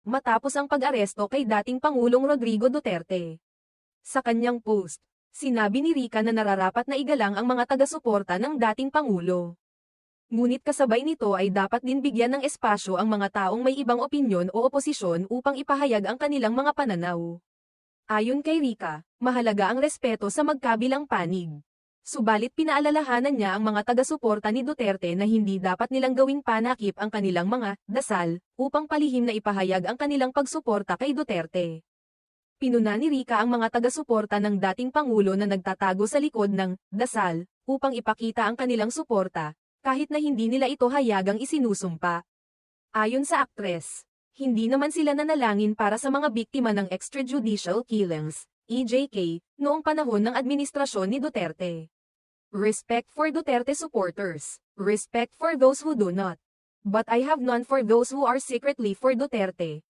matapos ang pag-aresto kay dating Pangulong Rodrigo Duterte. Sa kanyang post, sinabi ni Rica na nararapat na igalang ang mga taga-suporta ng dating Pangulo. Ngunit kasabay nito ay dapat din bigyan ng espasyo ang mga taong may ibang opinyon o oposisyon upang ipahayag ang kanilang mga pananaw. Ayon kay Rica, mahalaga ang respeto sa magkabilang panig. Subalit pinaalalahanan niya ang mga taga-suporta ni Duterte na hindi dapat nilang gawing panakip ang kanilang mga dasal upang palihim na ipahayag ang kanilang pagsuporta kay Duterte. Pinuna ni Rica ang mga taga-suporta ng dating Pangulo na nagtatago sa likod ng dasal upang ipakita ang kanilang suporta, kahit na hindi nila ito hayagang isinusumpa. Ayon sa aktres, hindi naman sila nanalangin para sa mga biktima ng extrajudicial killings, EJK, noong panahon ng administrasyon ni Duterte. Respect for Duterte supporters. Respect for those who do not. But I have none for those who are secretly for Duterte.